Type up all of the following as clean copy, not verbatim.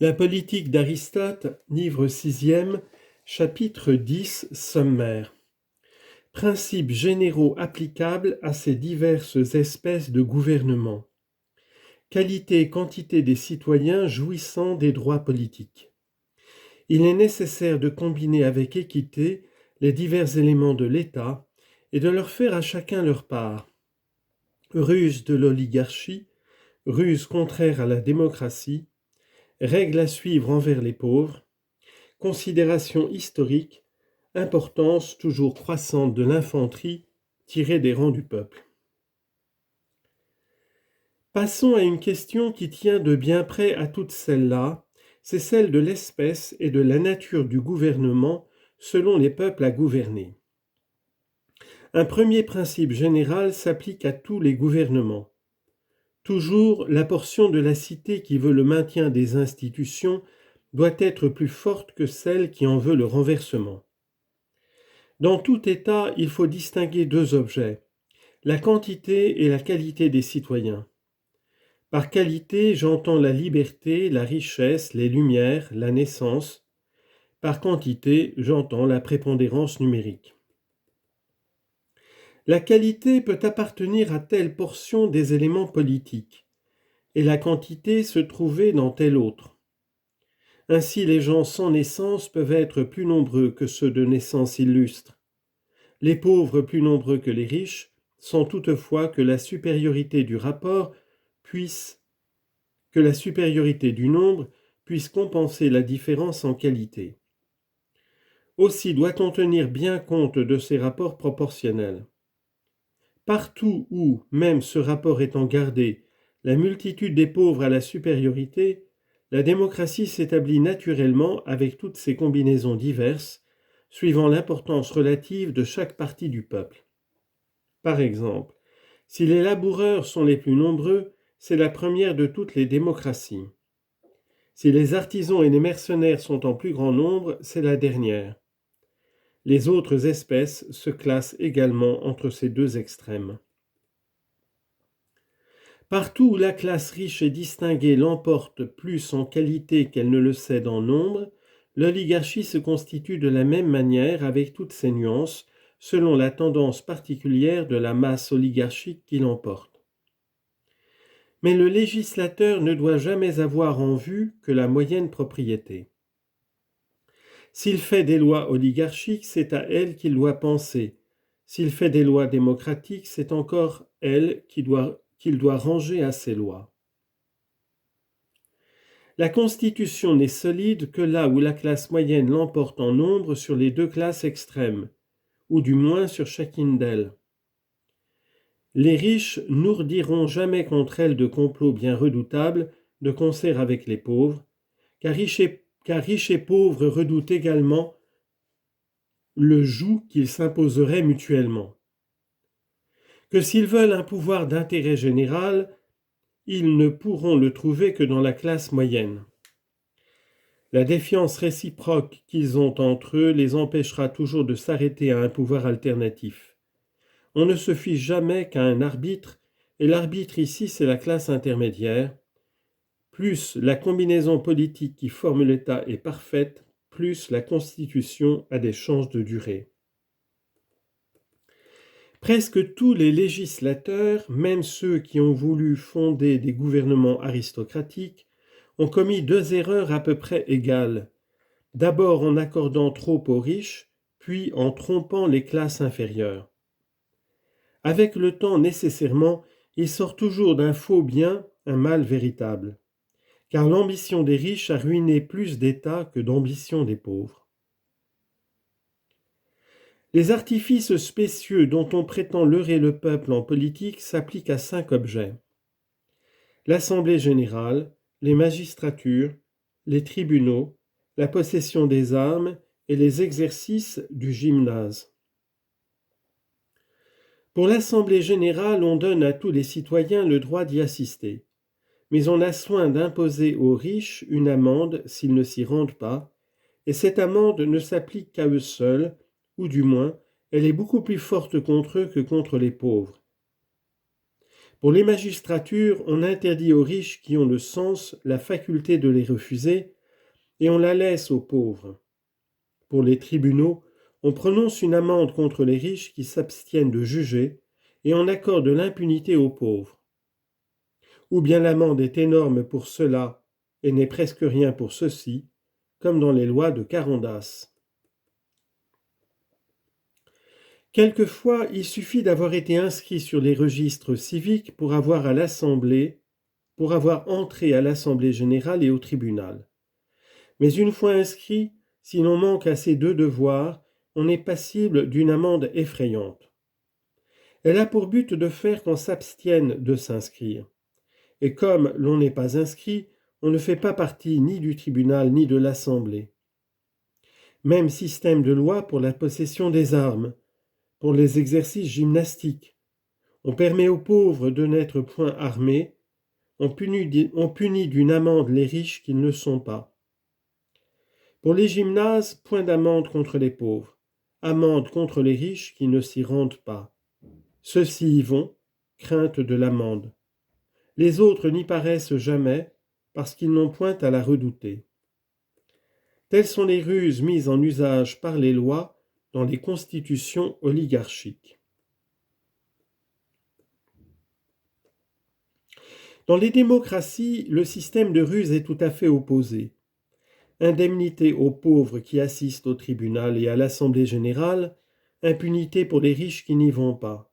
La politique d'Aristote, livre 6e, chapitre 10, sommaire. Principes généraux applicables à ces diverses espèces de gouvernement. Qualité et quantité des citoyens jouissant des droits politiques. Il est nécessaire de combiner avec équité les divers éléments de l'État et de leur faire à chacun leur part. Ruse de l'oligarchie, ruse contraire à la démocratie, règles à suivre envers les pauvres, considération historique, importance toujours croissante de l'infanterie tirée des rangs du peuple. Passons à une question qui tient de bien près à toutes celles-là, c'est celle de l'espèce et de la nature du gouvernement selon les peuples à gouverner. Un premier principe général s'applique à tous les gouvernements. Toujours, la portion de la cité qui veut le maintien des institutions doit être plus forte que celle qui en veut le renversement. Dans tout État, il faut distinguer deux objets, la quantité et la qualité des citoyens. Par qualité, j'entends la liberté, la richesse, les lumières, la naissance. Par quantité, j'entends la prépondérance numérique. La qualité peut appartenir à telle portion des éléments politiques, et la quantité se trouver dans telle autre. Ainsi, les gens sans naissance peuvent être plus nombreux que ceux de naissance illustre. Les pauvres plus nombreux que les riches, sans toutefois que la supériorité du rapport que la supériorité du nombre puisse compenser la différence en qualité. Aussi doit-on tenir bien compte de ces rapports proportionnels. Partout où, même ce rapport étant gardé, la multitude des pauvres a la supériorité, la démocratie s'établit naturellement avec toutes ses combinaisons diverses, suivant l'importance relative de chaque partie du peuple. Par exemple, si les laboureurs sont les plus nombreux, c'est la première de toutes les démocraties. Si les artisans et les mercenaires sont en plus grand nombre, c'est la dernière. Les autres espèces se classent également entre ces deux extrêmes. Partout où la classe riche et distinguée l'emporte plus en qualité qu'elle ne le cède en nombre, l'oligarchie se constitue de la même manière avec toutes ses nuances, selon la tendance particulière de la masse oligarchique qui l'emporte. Mais le législateur ne doit jamais avoir en vue que la moyenne propriété. S'il fait des lois oligarchiques, c'est à elle qu'il doit penser. S'il fait des lois démocratiques, c'est encore elle qu'il doit ranger à ses lois. La Constitution n'est solide que là où la classe moyenne l'emporte en nombre sur les deux classes extrêmes, ou du moins sur chacune d'elles. Les riches n'ourdiront jamais contre elle de complots bien redoutables de concert avec les pauvres, car riches et pauvres redoutent également le joug qu'ils s'imposeraient mutuellement. Que s'ils veulent un pouvoir d'intérêt général, ils ne pourront le trouver que dans la classe moyenne. La défiance réciproque qu'ils ont entre eux les empêchera toujours de s'arrêter à un pouvoir alternatif. On ne se fie jamais qu'à un arbitre, et l'arbitre ici c'est la classe intermédiaire. Plus la combinaison politique qui forme l'État est parfaite, plus la Constitution a des chances de durer. Presque tous les législateurs, même ceux qui ont voulu fonder des gouvernements aristocratiques, ont commis deux erreurs à peu près égales. D'abord en accordant trop aux riches, puis en trompant les classes inférieures. Avec le temps, nécessairement, il sort toujours d'un faux bien un mal véritable, car l'ambition des riches a ruiné plus d'États que d'ambition des pauvres. Les artifices spécieux dont on prétend leurrer le peuple en politique s'appliquent à 5 objets. L'Assemblée générale, les magistratures, les tribunaux, la possession des armes et les exercices du gymnase. Pour l'Assemblée générale, on donne à tous les citoyens le droit d'y assister, mais on a soin d'imposer aux riches une amende s'ils ne s'y rendent pas, et cette amende ne s'applique qu'à eux seuls, ou du moins, elle est beaucoup plus forte contre eux que contre les pauvres. Pour les magistratures, on interdit aux riches qui ont le sens la faculté de les refuser et on la laisse aux pauvres. Pour les tribunaux, on prononce une amende contre les riches qui s'abstiennent de juger et on accorde l'impunité aux pauvres. Ou bien l'amende est énorme pour ceux-là et n'est presque rien pour ceux-ci, comme dans les lois de Carandas. Quelquefois, il suffit d'avoir été inscrit sur les registres civiques pour avoir entré à l'Assemblée générale et au tribunal. Mais une fois inscrit, si l'on manque à ces deux devoirs, on est passible d'une amende effrayante. Elle a pour but de faire qu'on s'abstienne de s'inscrire. Et comme l'on n'est pas inscrit, on ne fait pas partie ni du tribunal ni de l'Assemblée. Même système de loi pour la possession des armes, pour les exercices gymnastiques. On permet aux pauvres de n'être point armés, on punit d'une amende les riches qui ne le sont pas. Pour les gymnases, point d'amende contre les pauvres, amende contre les riches qui ne s'y rendent pas. Ceux-ci y vont, crainte de l'amende. Les autres n'y paraissent jamais, parce qu'ils n'ont point à la redouter. Telles sont les ruses mises en usage par les lois dans les constitutions oligarchiques. Dans les démocraties, le système de ruse est tout à fait opposé. Indemnité aux pauvres qui assistent au tribunal et à l'Assemblée générale, impunité pour les riches qui n'y vont pas.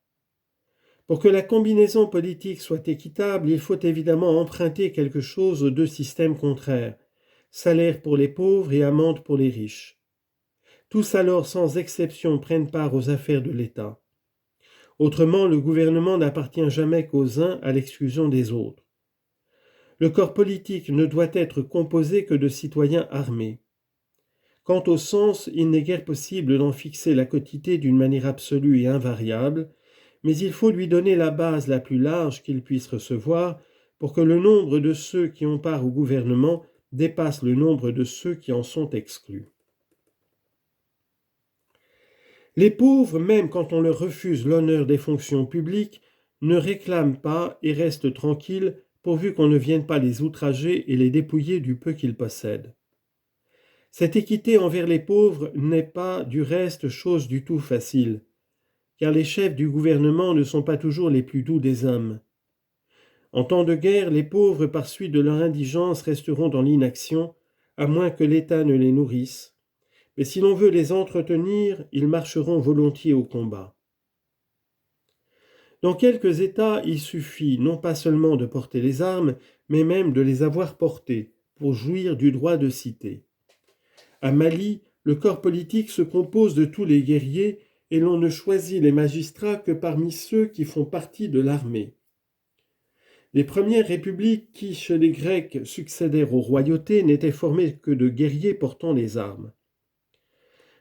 Pour que la combinaison politique soit équitable, il faut évidemment emprunter quelque chose aux deux systèmes contraires, salaire pour les pauvres et amende pour les riches. Tous alors, sans exception, prennent part aux affaires de l'État. Autrement, le gouvernement n'appartient jamais qu'aux uns à l'exclusion des autres. Le corps politique ne doit être composé que de citoyens armés. Quant au sens, il n'est guère possible d'en fixer la quotité d'une manière absolue et invariable, mais il faut lui donner la base la plus large qu'il puisse recevoir pour que le nombre de ceux qui ont part au gouvernement dépasse le nombre de ceux qui en sont exclus. Les pauvres, même quand on leur refuse l'honneur des fonctions publiques, ne réclament pas et restent tranquilles pourvu qu'on ne vienne pas les outrager et les dépouiller du peu qu'ils possèdent. Cette équité envers les pauvres n'est pas, du reste, chose du tout facile, car les chefs du gouvernement ne sont pas toujours les plus doux des hommes. En temps de guerre, les pauvres, par suite de leur indigence, resteront dans l'inaction, à moins que l'État ne les nourrisse. Mais si l'on veut les entretenir, ils marcheront volontiers au combat. Dans quelques États, il suffit non pas seulement de porter les armes, mais même de les avoir portées, pour jouir du droit de cité. À Mali, le corps politique se compose de tous les guerriers et l'on ne choisit les magistrats que parmi ceux qui font partie de l'armée. Les premières républiques qui, chez les Grecs, succédèrent aux royautés n'étaient formées que de guerriers portant les armes.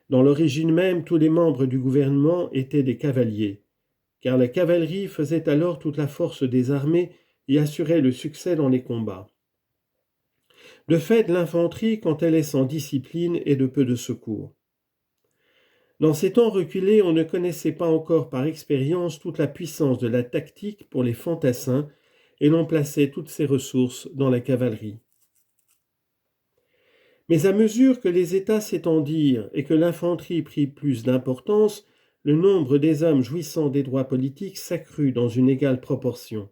Dans l'origine même, tous les membres du gouvernement étaient des cavaliers, car la cavalerie faisait alors toute la force des armées et assurait le succès dans les combats. De fait, l'infanterie, quand elle est sans discipline, est de peu de secours. Dans ces temps reculés, on ne connaissait pas encore par expérience toute la puissance de la tactique pour les fantassins, et l'on plaçait toutes ses ressources dans la cavalerie. Mais à mesure que les États s'étendirent et que l'infanterie prit plus d'importance, le nombre des hommes jouissant des droits politiques s'accrut dans une égale proportion.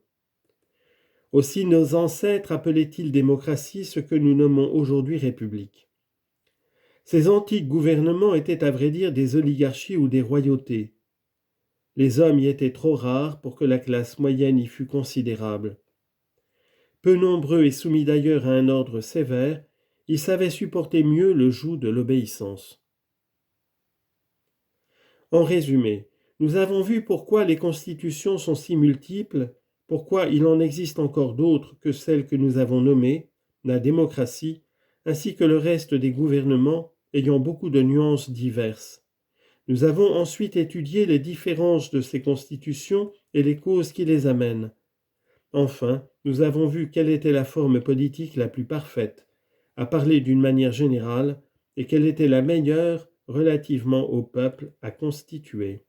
Aussi nos ancêtres appelaient-ils démocratie ce que nous nommons aujourd'hui république. Ces antiques gouvernements étaient à vrai dire des oligarchies ou des royautés. Les hommes y étaient trop rares pour que la classe moyenne y fût considérable. Peu nombreux et soumis d'ailleurs à un ordre sévère, ils savaient supporter mieux le joug de l'obéissance. En résumé, nous avons vu pourquoi les constitutions sont si multiples, pourquoi il en existe encore d'autres que celles que nous avons nommées, la démocratie, ainsi que le reste des gouvernements ayant beaucoup de nuances diverses. Nous avons ensuite étudié les différences de ces constitutions et les causes qui les amènent. Enfin, nous avons vu quelle était la forme politique la plus parfaite, à parler d'une manière générale, et quelle était la meilleure relativement au peuple à constituer.